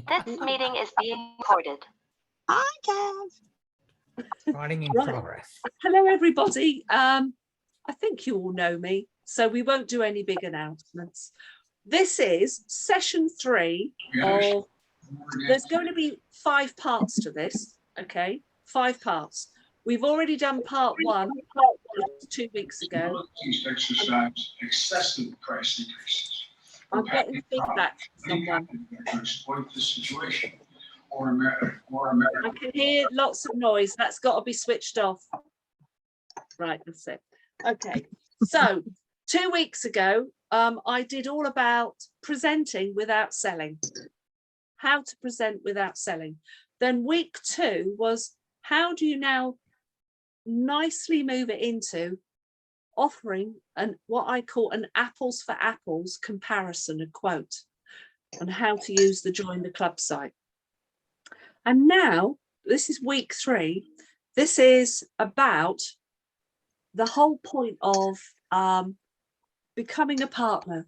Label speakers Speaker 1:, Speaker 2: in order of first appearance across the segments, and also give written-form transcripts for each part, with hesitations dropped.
Speaker 1: This meeting is being recorded.
Speaker 2: Hi, Kev.
Speaker 3: Recording in
Speaker 4: Right.
Speaker 3: progress.
Speaker 4: Hello, everybody. I think you all know me, so we won't do any big announcements. This is session 3 of, there's going to be 5 parts to this, okay? 5 parts. We've already done part 1 2 weeks ago.
Speaker 5: Exercise excessive price increases.
Speaker 4: I'm getting feedback from someone.
Speaker 5: To exploit the situation, or
Speaker 4: I can hear lots of noise. That's got to be switched off. Right, that's it. Okay, so 2 weeks ago, I did all about presenting without selling. How to present without selling. Then week 2 was how do you now nicely move it into offering what I call an apples for apples comparison, a quote, on how to use the Join the Club site. And now this is week 3. This is about the whole point of becoming a partner.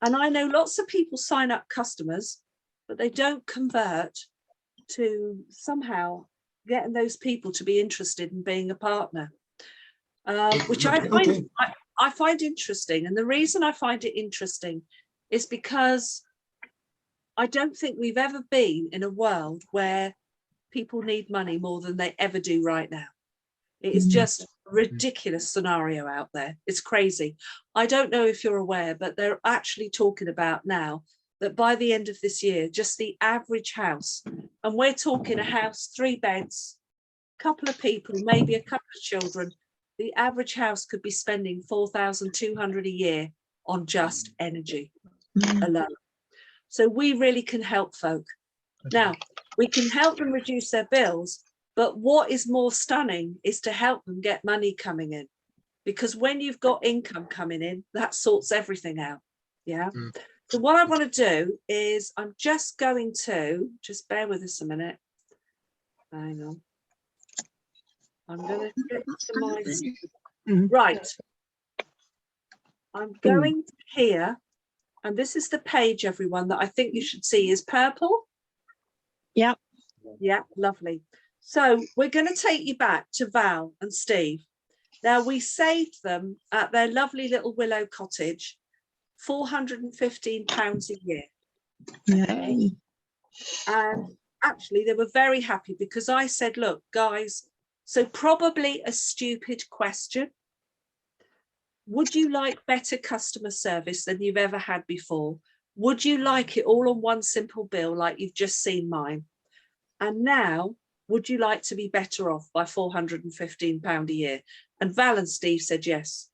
Speaker 4: And I know lots of people sign up customers, but they don't convert to somehow getting those people to be interested in being a partner. Which I find interesting. And the reason I find it interesting is because I don't think we've ever been in a world where people need money more than they ever do right now. It is just a ridiculous scenario out there. It's crazy. I don't know if you're aware, but they're actually talking about now that by the end of this year, just the average house, and we're talking a house, 3 beds, couple of people, maybe a couple of children, the average house could be spending 4,200 a year on just energy alone. So we really can help folk. Now, we can help them reduce their bills, but what is more stunning is to help them get money coming in. Because when you've got income coming in, that sorts everything out. Yeah. So what I want to do is I'm just going to, just bear with us a minute. Hang on. I'm going to get to my, right. I'm going here, and this is the page, everyone, that I think you should see is purple.
Speaker 2: Yep.
Speaker 4: Yeah, lovely. So we're going to take you back to Val and Steve. Now, we saved them at their lovely little Willow cottage, £415 a year.
Speaker 2: Yay.
Speaker 4: And actually, they were very happy because I said, look, guys, so probably a stupid question. Would you like better customer service than you've ever had before? Would you like it all on one simple bill like you've just seen mine? And now, would you like to be better off by £415 a year? And Val and Steve said yes.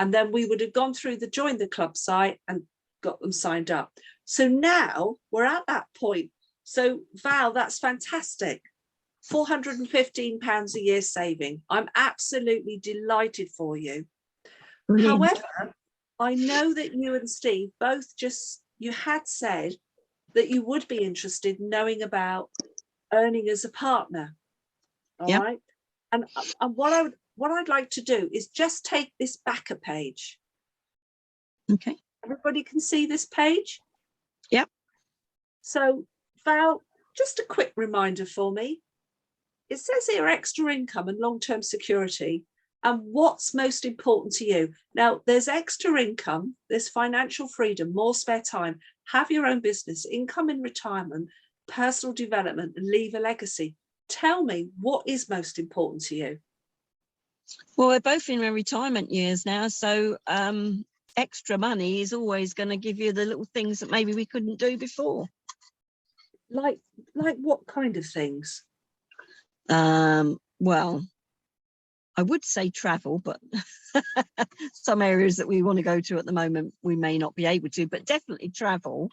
Speaker 4: And then we would have gone through the Join the Club site and got them signed up. So now we're at that point. So Val, that's fantastic. £415 a year saving. I'm absolutely delighted for you.
Speaker 2: Brilliant.
Speaker 4: However, I know that you and Steve both you had said that you would be interested in knowing about earning as a partner. All right. And what I'd like to do is just take this back a page.
Speaker 2: Okay.
Speaker 4: Everybody can see this page?
Speaker 2: Yep.
Speaker 4: So Val, just a quick reminder for me. It says here extra income and long-term security. And what's most important to you? Now, there's extra income, there's financial freedom, more spare time, have your own business, income in retirement, personal development, and leave a legacy. Tell me, what is most important to you?
Speaker 2: Well, we're both in our retirement years now, so extra money is always going to give you the little things that maybe we couldn't do before.
Speaker 4: Like what kind of things?
Speaker 2: Well, I would say travel, but some areas that we want to go to at the moment, we may not be able to, but definitely travel.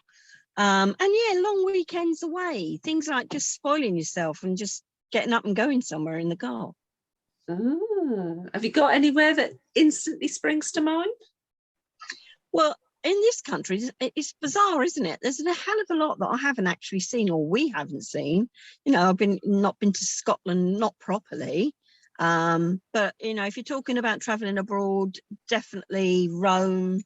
Speaker 2: And yeah, long weekends away, things like just spoiling yourself and just getting up and going somewhere in the car.
Speaker 4: Have you got anywhere that instantly springs to mind?
Speaker 2: Well, in this country, it's bizarre, isn't it? There's a hell of a lot that I haven't actually seen, or we haven't seen. You know, I've not been to Scotland, not properly. But, you know, if you're talking about traveling abroad, definitely Rome,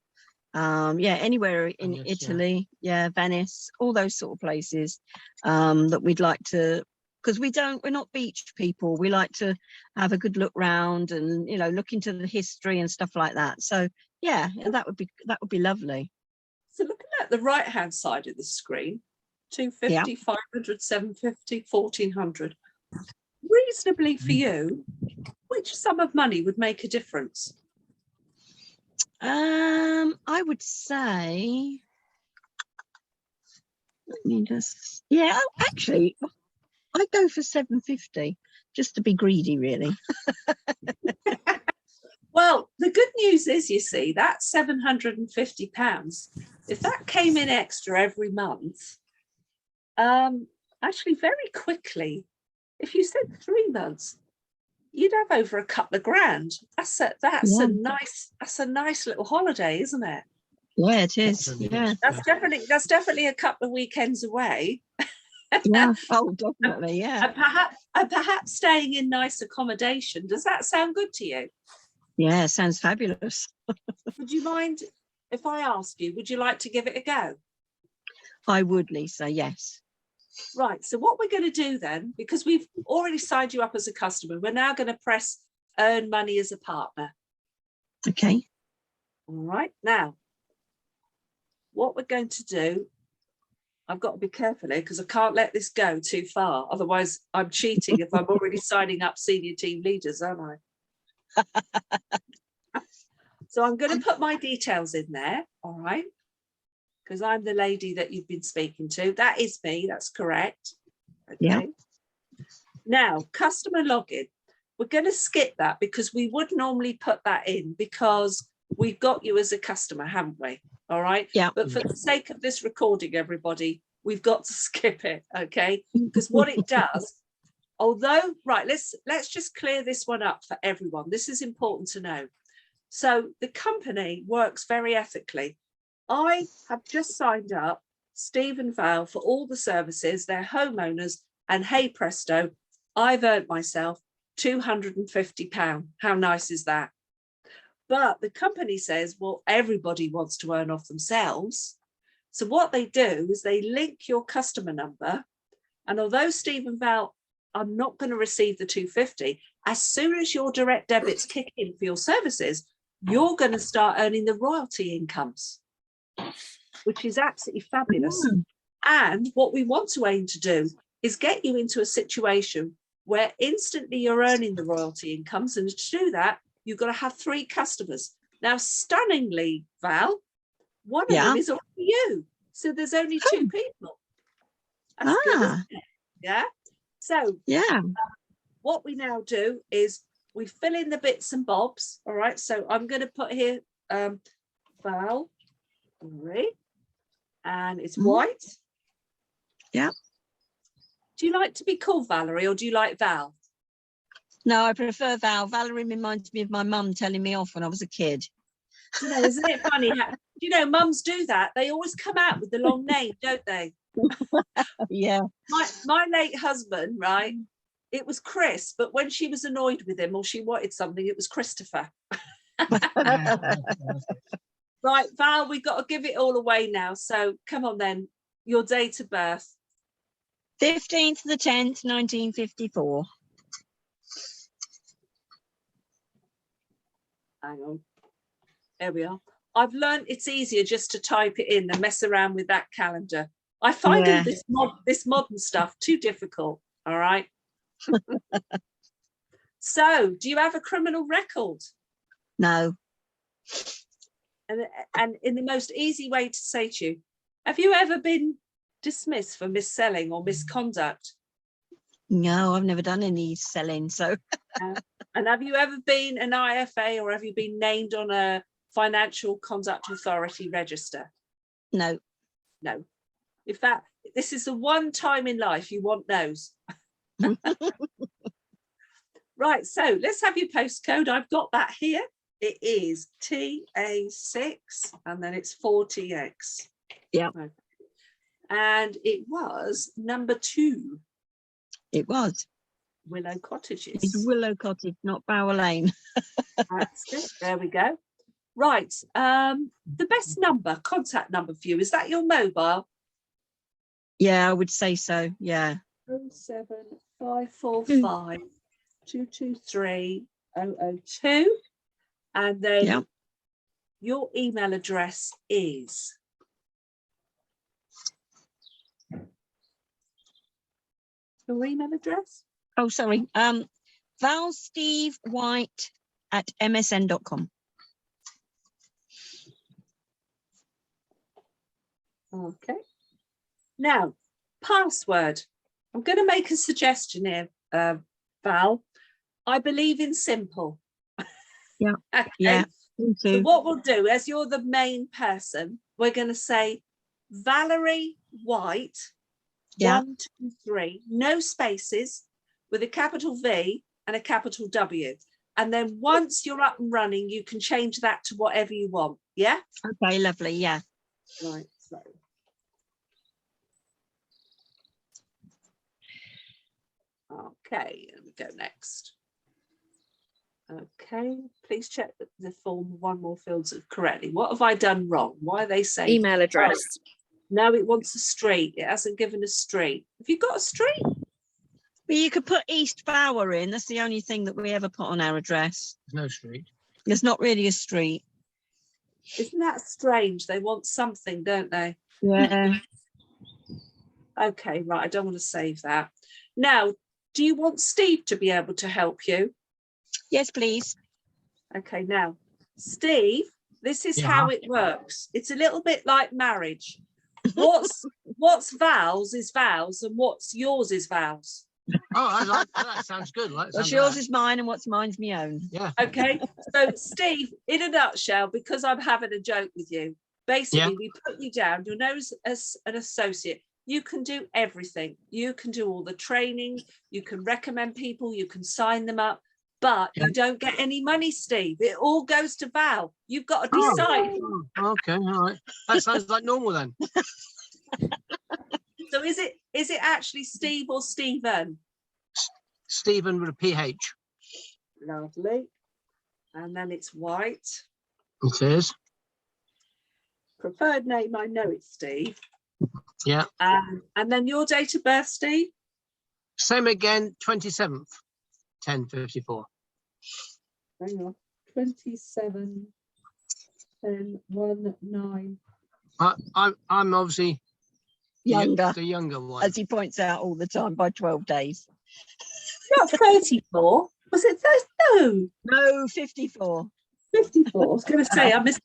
Speaker 2: Yeah, anywhere in
Speaker 3: Venice, yeah.
Speaker 2: Italy, yeah, Venice, all those sort of places that we'd like to, because we're not beach people. We like to have a good look round and, you know, look into the history and stuff like that. So yeah, that would be lovely.
Speaker 4: So looking at the right hand side of the screen, 250, 500, 750, 1400. Reasonably for you, which sum of money would make a difference?
Speaker 2: I would say, let me just, yeah, actually, I'd go for 750 just to be greedy, really.
Speaker 4: Well, the good news is, you see, that £750, if that came in extra every month, actually very quickly, if you said 3 months, you'd have over a couple of grand. That's a nice little holiday, isn't it?
Speaker 2: Yeah, it is.
Speaker 3: Definitely
Speaker 2: Yeah.
Speaker 3: is,
Speaker 4: That's definitely a couple of weekends away.
Speaker 2: Yeah. Oh, definitely. Yeah.
Speaker 4: And perhaps staying in nice accommodation. Does that sound good to you?
Speaker 2: Yeah, sounds fabulous.
Speaker 4: Would you mind if I ask you, would you like to give it a go?
Speaker 2: I would, Lisa, yes.
Speaker 4: Right, so what we're going to do then, because we've already signed you up as a customer, we're now going to press earn money as a partner.
Speaker 2: Okay.
Speaker 4: All right, now, what we're going to do, I've got to be careful here because I can't let this go too far. Otherwise, I'm cheating if I'm already signing up senior team leaders, aren't I? So I'm going to put my details in there, all right? Because I'm the lady that you've been speaking to. That is me, that's correct. Okay.
Speaker 2: Yeah.
Speaker 4: Now, customer login. We're going to skip that because we would normally put that in because we've got you as a customer, haven't we? All right.
Speaker 2: Yeah.
Speaker 4: But for the sake of this recording, everybody, we've got to skip it, okay? Because what it does, although, right, let's just clear this one up for everyone. This is important to know. So the company works very ethically. I have just signed up Steve and Val for all the services. They're homeowners, and hey presto, I've earned myself £250. How nice is that? But the company says, well, everybody wants to earn off themselves. So what they do is they link your customer number. And although Steve and Val are not going to receive the 250, as soon as your direct debits kick in for your services, you're going to start earning the royalty incomes, which is absolutely fabulous. And what we want to aim to do is get you into a situation where instantly you're earning the royalty incomes. And to do that, you've got to have 3 customers. Now, stunningly, Val, one of them is already you. So there's only 2 people. That's good, isn't it? Yeah. So what we now do is we fill in the bits and bobs. All right. So I'm going to put here Val, and it's white.
Speaker 2: Yeah.
Speaker 4: Do you like to be called Valerie or do you like Val?
Speaker 2: No, I prefer Val. Valerie reminds me of my mum telling me off when I was a kid.
Speaker 4: You know, isn't it funny? You know, mums do that. They always come out with the long name, don't they?
Speaker 2: Yeah.
Speaker 4: My late husband, right? It was Chris, but when she was annoyed with him or she wanted something, it was Christopher. Right, Val, we've got to give it all away now. So come on then, your date of birth.
Speaker 2: 15th of the 10th, 1954.
Speaker 4: Hang on. There we are. I've learned it's easier just to type it in than mess around with that calendar. I find all this modern stuff too difficult. All right. So, do you have a criminal record?
Speaker 2: No.
Speaker 4: And in the most easy way to say to you, have you ever been dismissed for mis-selling or misconduct?
Speaker 2: No, I've never done any selling. So.
Speaker 4: And have you ever been an IFA or have you been named on a Financial Conduct Authority register?
Speaker 2: No.
Speaker 4: No. In fact, this is the one time in life you want those. Right, so let's have your postcode. I've got that here. It is TA6 and then it's 4TX.
Speaker 2: Yeah.
Speaker 4: Okay. And it was number 2.
Speaker 2: It was.
Speaker 4: Willow Cottages.
Speaker 2: It's Willow Cottage, not Bower Lane.
Speaker 4: That's it. There we go. Right. The best contact number for you, is that your mobile?
Speaker 2: Yeah, I would say so. Yeah.
Speaker 4: 07545 223 002. And then
Speaker 2: Yeah.
Speaker 4: your email address is your email address?
Speaker 2: Oh, sorry. valstevewhite@msn.com.
Speaker 4: Okay. Now, password. I'm going to make a suggestion here, Val. I believe in simple.
Speaker 2: Yeah.
Speaker 4: Okay.
Speaker 2: Yeah. Me
Speaker 4: So
Speaker 2: too.
Speaker 4: what we'll do, as you're the main person, we're going to say Valerie White,
Speaker 2: Yeah.
Speaker 4: 1, 2, 3, no spaces, with a capital V and a capital W. And then once you're up and running, you can change that to whatever you want. Yeah.
Speaker 2: Okay. Lovely. Yeah.
Speaker 4: Right. So. Okay, let me go next. Okay, please check that the form one more fields it correctly. What have I done wrong? Why are they saying
Speaker 3: Email address.
Speaker 4: no, it wants a street. It hasn't given a street. Have you got a street?
Speaker 2: But you could put East Bower in. That's the only thing that we ever put on our address.
Speaker 6: No street.
Speaker 2: There's not really a street.
Speaker 4: Isn't that strange? They want something, don't they?
Speaker 2: Yeah.
Speaker 4: Okay, right. I don't want to save that. Now, do you want Steve to be able to help you?
Speaker 2: Yes, please.
Speaker 4: Okay, now, Steve, this is how it works. It's a little bit like marriage. What's Val's is Val's and what's yours is Val's.
Speaker 6: Oh, I like that. Sounds good. Like,
Speaker 2: What's yours is mine and what's mine's my own.
Speaker 6: Yeah.
Speaker 4: Okay, so Steve, in a nutshell, because I'm having a joke with you, basically we put you down, you're known as an associate. You can do everything. You can do all the training, you can recommend people, you can sign them up, but you don't get any money, Steve. It all goes to Val. You've got to decide.
Speaker 6: Oh, okay, all right. That sounds like normal then.
Speaker 4: So is it actually Steve or Stephen?
Speaker 6: Stephen with a PH.
Speaker 4: Lovely. And then it's White.
Speaker 6: It is.
Speaker 4: Preferred name, I know it's Steve.
Speaker 6: Yeah.
Speaker 4: And then your date of birth, Steve?
Speaker 6: Same again, 27th, 10:54.
Speaker 4: Hang on. 27, 10, 1, 9.
Speaker 6: I'm obviously
Speaker 2: Younger,
Speaker 6: the younger one.
Speaker 2: as he points out all the time, by 12 days.
Speaker 4: Not 34. Was it 30? No,
Speaker 2: No, 54.
Speaker 4: 54. I was going to say, I missed it.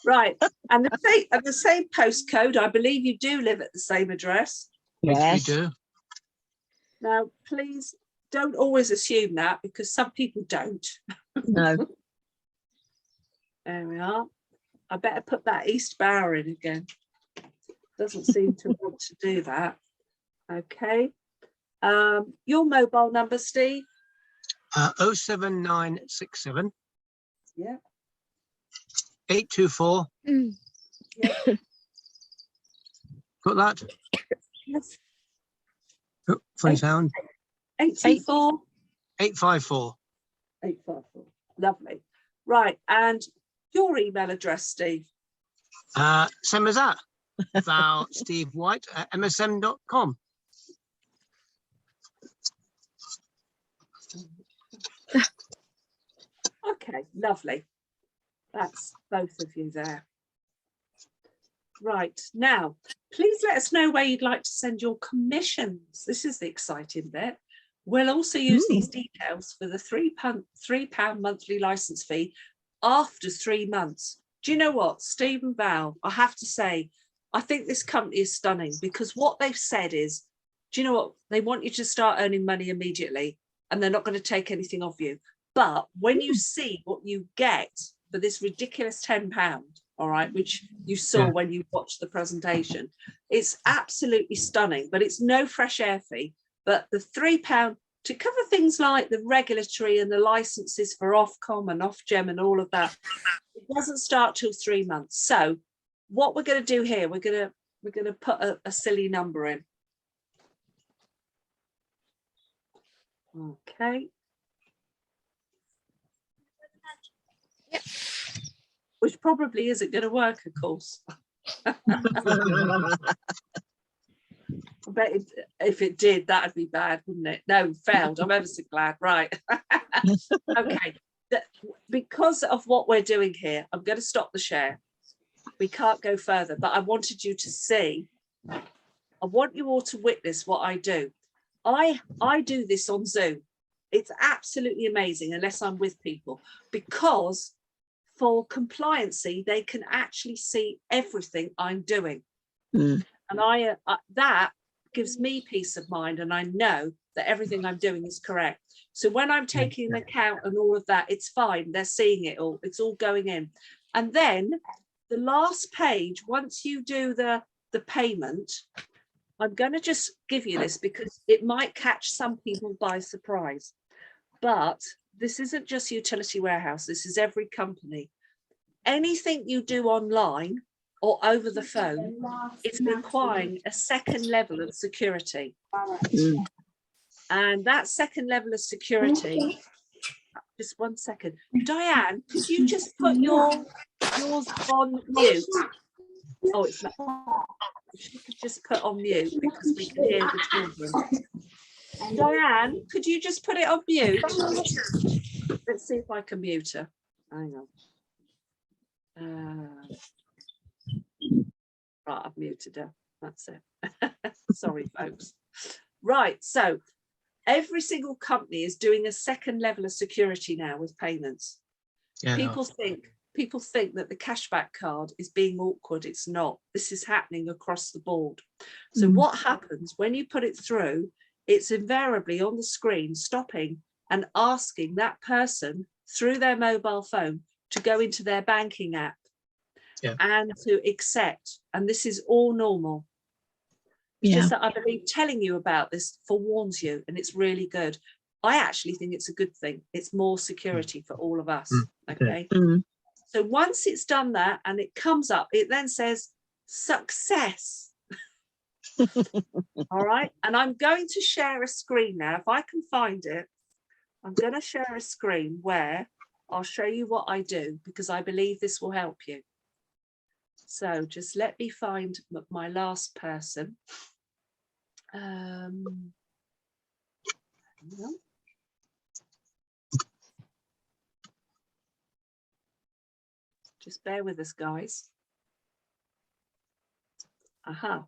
Speaker 4: Right. And the same postcode. I believe you do live at the same address.
Speaker 2: Yes.
Speaker 6: We do.
Speaker 4: Now, please don't always assume that because some people don't.
Speaker 2: No.
Speaker 4: There we are. I better put that East Bower in again. Doesn't seem to want to do that. Okay. Your mobile number, Steve?
Speaker 6: 07967
Speaker 4: Yeah.
Speaker 6: 824.
Speaker 4: Yeah.
Speaker 6: Got that?
Speaker 4: Yes.
Speaker 6: Oh, funny sound.
Speaker 4: 824.
Speaker 6: 854.
Speaker 4: 854. Lovely. Right. And your email address, Steve?
Speaker 6: Same as that. Val Steve White at msn.com.
Speaker 4: Okay, lovely. That's both of you there. Right, now, please let us know where you'd like to send your commissions. This is the exciting bit. We'll also use these details for the £3 monthly licence fee after 3 months. Do you know what, Steve and Val, I have to say, I think this company is stunning because what they've said is, do you know what, they want you to start earning money immediately and they're not going to take anything off you. But when you see what you get for this ridiculous £10, all right, which you saw when you watched the presentation, it's absolutely stunning, but it's no fresh air fee. But the £3 to cover things like the regulatory and the licenses for Ofcom and Ofgem and all of that, it doesn't start till 3 months. So what we're going to do here, we're going to put a silly number in. Okay. which probably isn't going to work, of course. I bet if it did, that'd be bad, wouldn't it? No, failed. I'm ever so glad. Right. Okay. Because of what we're doing here, I'm going to stop the share. We can't go further, but I wanted you to see. I want you all to witness what I do. I do this on Zoom. It's absolutely amazing unless I'm with people, because for compliancy, they can actually see everything I'm doing. And that gives me peace of mind, and I know that everything I'm doing is correct. So when I'm taking an account and all of that, it's fine. They're seeing it all. It's all going in. And then the last page, once you do the payment, I'm going to just give you this because it might catch some people by surprise. But this isn't just Utility Warehouse. This is every company. Anything you do online or over the phone is requiring a second level of security. And that second level of security, just 1 second. Diane, could you just put yours on mute? Oh, it's not. She could just put on mute because we can hear the children. Diane, could you just put it on mute? Let's see if I can mute her. Hang on. Right, I've muted her. That's it. Sorry, folks. Right, so every single company is doing a second level of security now with payments. People think that the cashback card is being awkward. It's not. This is happening across the board. So what happens when you put it through, it's invariably on the screen stopping and asking that person through their mobile phone to go into their banking app and to accept. And this is all normal. It's just that I believe telling you about this forewarns you, and it's really good. I actually think it's a good thing. It's more security for all of us. Okay. So once it's done that and it comes up, it then says success. All right. And I'm going to share a screen now. If I can find it, I'm going to share a screen where I'll show you what I do, because I believe this will help you. So just let me find my last person. Just bear with us, guys. Aha.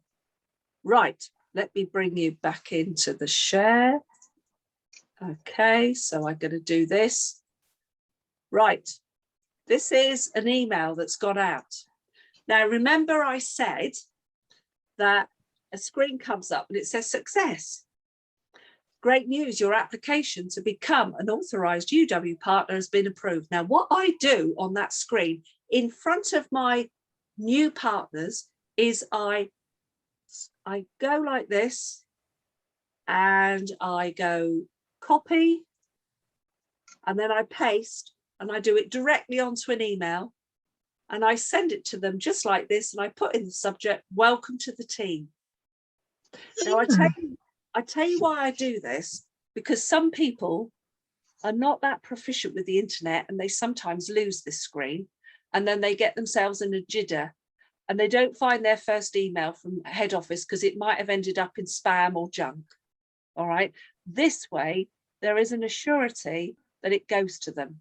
Speaker 4: Right, let me bring you back into the share. Okay, so I'm going to do this. Right, this is an email that's gone out. Now, remember I said that a screen comes up and it says success. Great news, your application to become an authorised UW partner has been approved. Now, what I do on that screen in front of my new partners is I go like this and I go copy, and then I paste, and I do it directly onto an email, and I send it to them just like this, and I put in the subject, welcome to the team. Now I tell you why I do this, because some people are not that proficient with the internet and they sometimes lose this screen, and then they get themselves in a jidder and they don't find their first email from head office because it might have ended up in spam or junk. All right. This way, there is an assurity that it goes to them.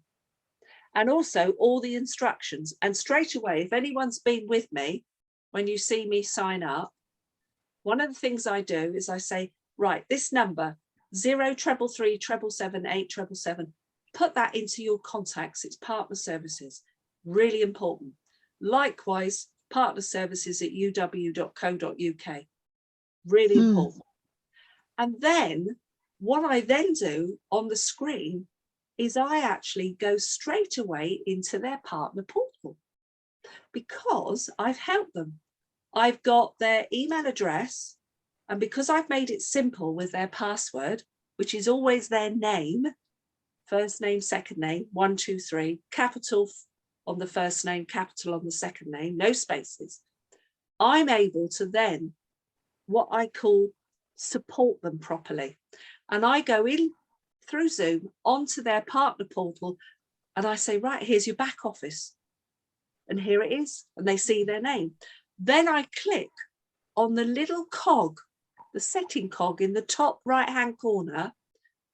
Speaker 4: And also all the instructions. And straight away, if anyone's been with me, when you see me sign up, one of the things I do is I say, right, this number 0333 777 877, put that into your contacts. It's partner services, really important. Likewise, partner services at uw.co.uk, really important. And then what I then do on the screen is I actually go straight away into their partner portal, because I've helped them. I've got their email address, and because I've made it simple with their password, which is always their name, first name, second name, 1, 2, 3, capital on the first name, capital on the second name, no spaces, I'm able to then what I call support them properly. And I go in through Zoom onto their partner portal and I say, right, here's your back office. and here it is, and they see their name. Then I click on the little cog, the setting cog in the top right hand corner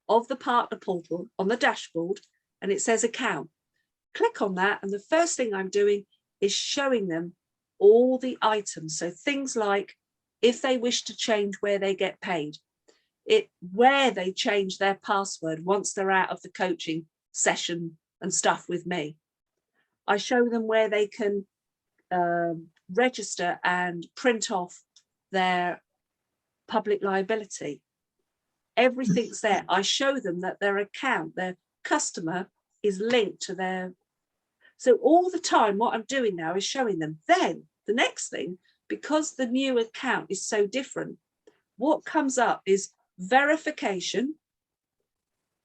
Speaker 4: of the partner portal on the dashboard, and it says account. Click on that, and the first thing I'm doing is showing them all the items. So things like if they wish to change where they get paid, where they change their password once they're out of the coaching session and stuff with me. I show them where they can register and print off their public liability. Everything's there. I show them that their account, their customer is linked to their. So all the time, what I'm doing now is showing them. Then the next thing, because the new account is so different, what comes up is verification,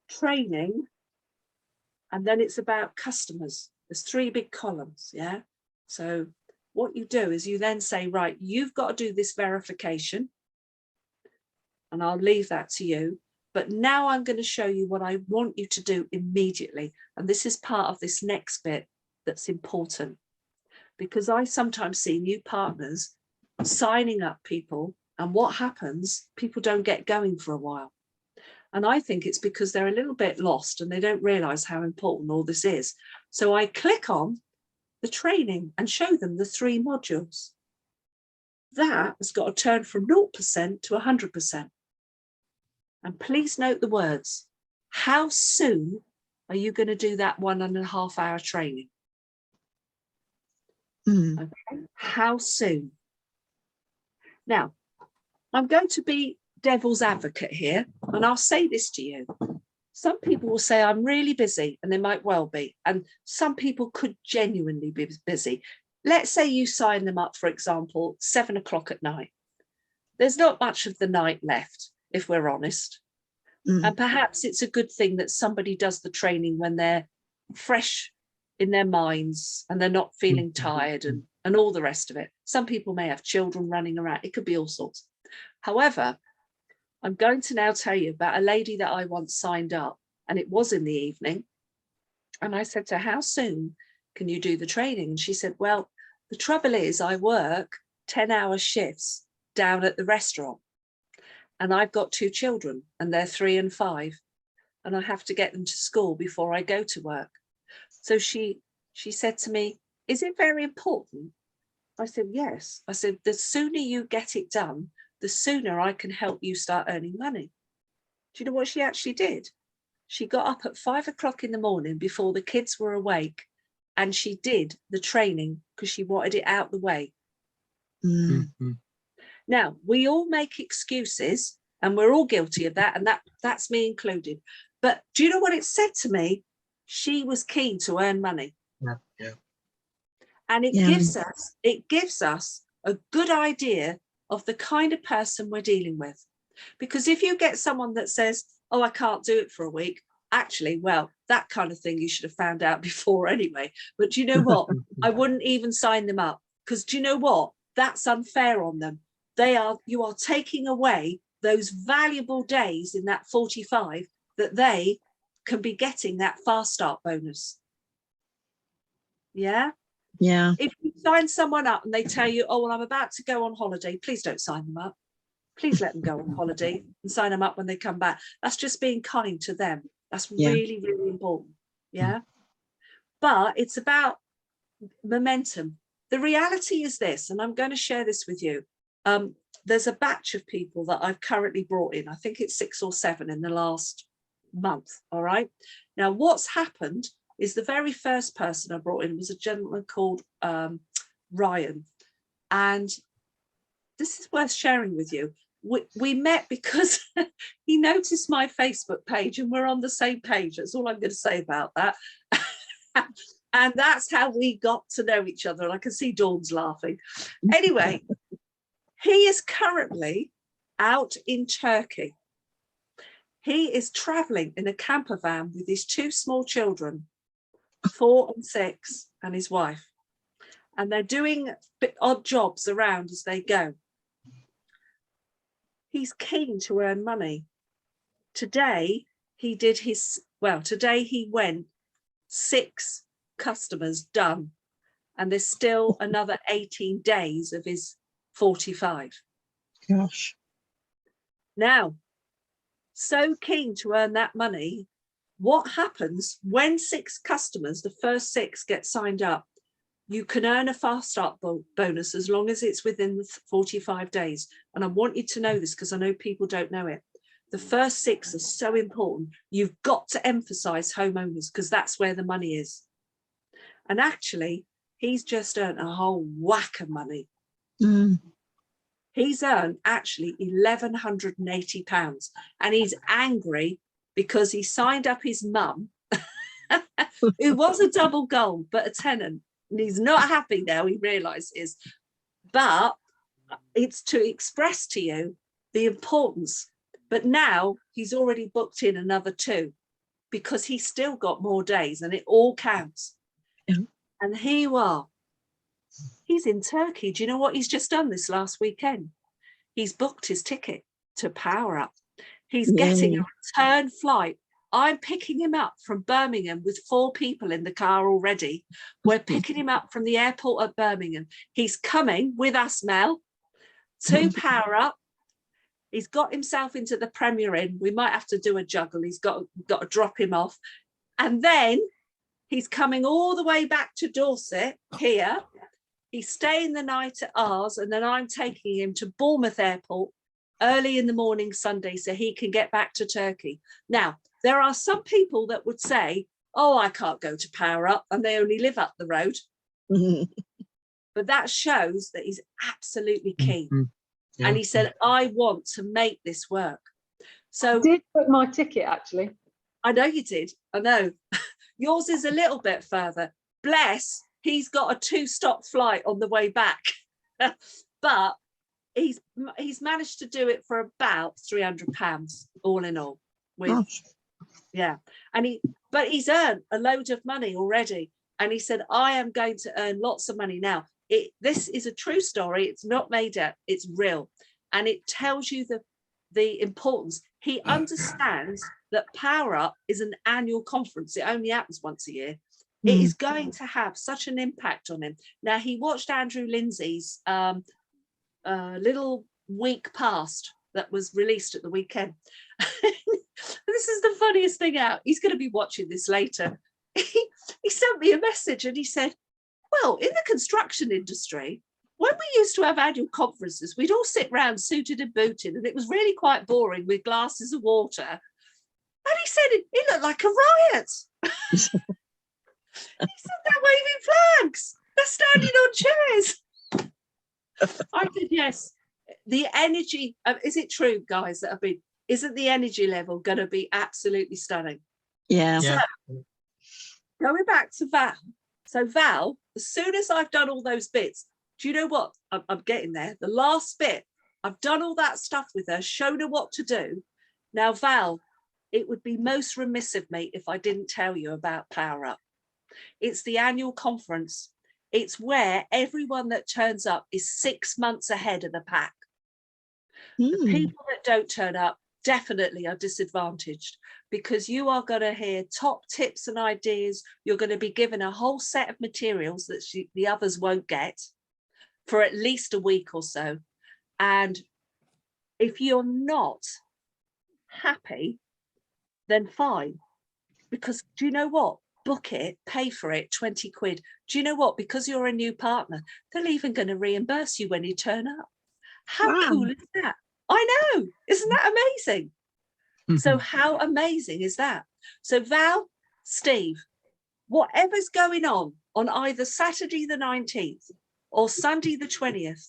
Speaker 4: training, and then it's about customers. There's 3 big columns, yeah? So what you do is you then say, right, you've got to do this verification, and I'll leave that to you. But now I'm going to show you what I want you to do immediately. And this is part of this next bit that's important, because I sometimes see new partners signing up people, and what happens, people don't get going for a while. And I think it's because they're a little bit lost and they don't realize how important all this is. So I click on the training and show them the 3 modules. That has got to turn from 0% to 100%. And please note the words. How soon are you going to do that 1.5 hour training? Okay. How soon? Now, I'm going to be devil's advocate here, and I'll say this to you. Some people will say, I'm really busy, and they might well be. And some people could genuinely be busy. Let's say you sign them up, for example, 7 o'clock at night. There's not much of the night left, if we're honest. And perhaps it's a good thing that somebody does the training when they're fresh in their minds and they're not feeling tired and all the rest of it. Some people may have children running around. It could be all sorts. However, I'm going to now tell you about a lady that I once signed up, and it was in the evening. And I said to her, how soon can you do the training? And she said, well, the trouble is I work 10-hour shifts down at the restaurant, and I've got 2 children and they're 3 and 5, and I have to get them to school before I go to work. So she said to me, is it very important? I said, yes. I said, the sooner you get it done, the sooner I can help you start earning money. Do you know what she actually did? She got up at 5 o'clock in the morning before the kids were awake, and she did the training because she wanted it out the way. Now, we all make excuses, and we're all guilty of that, and that's me included. But do you know what it said to me? She was keen to earn money.
Speaker 6: Yeah.
Speaker 4: And it gives us a good idea of the kind of person we're dealing with. Because if you get someone that says, oh, I can't do it for a week, actually, well, that kind of thing you should have found out before anyway. But do you know what? I wouldn't even sign them up, because do you know what? That's unfair on them. You are taking away those valuable days in that 45 that they can be getting that fast start bonus. Yeah.
Speaker 2: Yeah.
Speaker 4: If you sign someone up and they tell you, oh, well, I'm about to go on holiday, please don't sign them up. Please let them go on holiday and sign them up when they come back. That's just being kind to them. That's really, really important. Yeah. But it's about momentum. The reality is this, and I'm going to share this with you. There's a batch of people that I've currently brought in. I think it's 6 or 7 in the last month. All right. Now, what's happened is the very first person I brought in was a gentleman called Ryan. And this is worth sharing with you. We met because he noticed my Facebook page, and we're on the same page. That's all I'm going to say about that. And that's how we got to know each other. And I can see Dawn's laughing. Anyway, he is currently out in Turkey. He is traveling in a camper van with his 2 small children, 4 and 6, and his wife. And they're doing odd jobs around as they go. He's keen to earn money. Today he went 6 customers done. and there's still another 18 days of his 45.
Speaker 2: Gosh.
Speaker 4: Now, so keen to earn that money. What happens when 6 customers, the first 6 get signed up? You can earn a fast start bonus as long as it's within the 45 days. And I want you to know this because I know people don't know it. The first 6 are so important. You've got to emphasize homeowners because that's where the money is. And actually, he's just earned a whole whack of money.
Speaker 2: Mm.
Speaker 4: He's earned actually £1,180, and he's angry because he signed up his mum, who was a double gold, but a tenant. And he's not happy now, he realizes. But it's to express to you the importance. But now he's already booked in another 2 because he's still got more days and it all counts.
Speaker 2: Yeah.
Speaker 4: And here you are. He's in Turkey. Do you know what he's just done this last weekend? He's booked his ticket to Power Up. He's getting a return flight. I'm picking him up from Birmingham with 4 people in the car already. We're picking him up from the airport at Birmingham. He's coming with us, Mel, to Power Up. He's got himself into the Premier Inn. We might have to do a juggle. He's got to drop him off. And then he's coming all the way back to Dorset here. He's staying the night at ours, and then I'm taking him to Bournemouth Airport early in the morning Sunday so he can get back to Turkey. Now, there are some people that would say, oh, I can't go to Power Up, and they only live up the road. But that shows that he's absolutely keen.
Speaker 6: Yeah.
Speaker 4: And he said, I want to make this work. So
Speaker 3: I did book my ticket, actually.
Speaker 4: I know you did. I know. Yours is a little bit further. Bless, he's got a 2-stop flight on the way back. But he's managed to do it for about £300 all in all. With, yeah. And he's earned a load of money already. And he said, I am going to earn lots of money now. This is a true story. It's not made up. It's real. And it tells you the importance. He understands that Power Up is an annual conference. It only happens once a year. It is going to have such an impact on him. Now, he watched Andrew Lindsay's little week past that was released at the weekend. This is the funniest thing out. He's going to be watching this later. He sent me a message and he said, well, in the construction industry, when we used to have annual conferences, we'd all sit round suited and booted, and it was really quite boring with glasses of water. And he said it looked like a riot. He said they're waving flags, they're standing on chairs. I said, yes. The energy, is it true, guys, that have been, isn't the energy level going to be absolutely stunning?
Speaker 2: Yeah.
Speaker 4: So, going back to Val. So Val, as soon as I've done all those bits, do you know what? I'm getting there. The last bit, I've done all that stuff with her, shown her what to do. Now, Val, it would be most remiss of me if I didn't tell you about Power Up. It's the annual conference. It's where everyone that turns up is 6 months ahead of the pack. The people that don't turn up definitely are disadvantaged, because you are going to hear top tips and ideas. You're going to be given a whole set of materials that the others won't get for at least a week or so. And if you're not happy, then fine. Because do you know what? Book it, pay for it, 20 quid. Do you know what? Because you're a new partner, they're even going to reimburse you when you turn up. How cool is that? I know. Isn't that amazing? So how amazing is that? So Val, Steve, whatever's going on either Saturday the 19th or Sunday the 20th,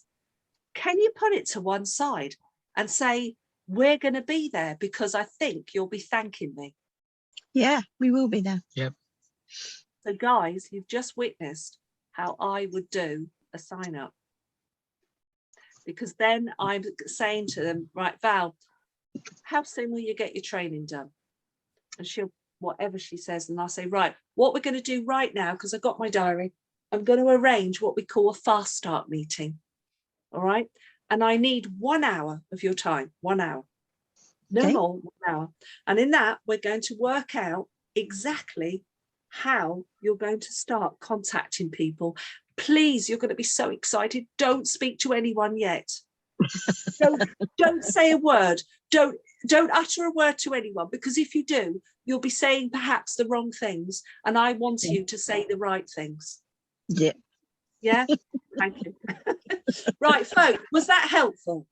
Speaker 4: can you put it to one side and say, we're going to be there because I think you'll be thanking me?
Speaker 2: Yeah, we will be there.
Speaker 6: Yep.
Speaker 4: So guys, you've just witnessed how I would do a sign up. Because then I'm saying to them, right, Val, how soon will you get your training done? And she'll, whatever she says, and I'll say, right, what we're going to do right now, because I've got my diary, I'm going to arrange what we call a fast start meeting. All right. And I need 1 hour of your time, 1 hour, no more, 1 hour. And in that, we're going to work out exactly how you're going to start contacting people, please, you're going to be so excited. Don't speak to anyone yet. don't say a word. Don't utter a word to anyone, because if you do, you'll be saying perhaps the wrong things, and I want you to say the right things.
Speaker 2: Yeah.
Speaker 4: Yeah. Thank you. Right, folks, was that helpful?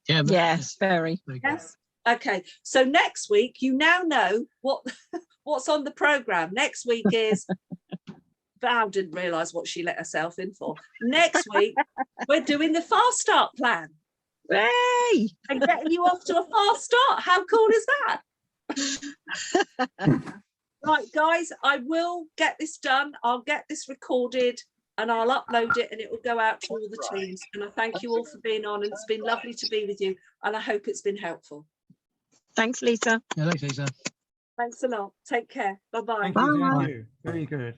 Speaker 6: Yeah.
Speaker 2: Yes, very.
Speaker 4: Yes. Okay, so next week you now know what's on the program. Next week is Val didn't realise what she let herself in for. Next week we're doing the fast start plan
Speaker 2: Hey!
Speaker 4: and getting you off to a fast start. How cool is that? Right, guys, I will get this done. I'll get this recorded and I'll upload it, and it will go out to all the teams. And I thank you all for being on, and it's been lovely to be with you, and I hope it's been helpful.
Speaker 2: Thanks, Lisa.
Speaker 6: Yeah, thanks, Lisa.
Speaker 4: Thanks a lot. Take care. Bye-bye.
Speaker 7: Thank you.
Speaker 2: Bye.
Speaker 7: Very good.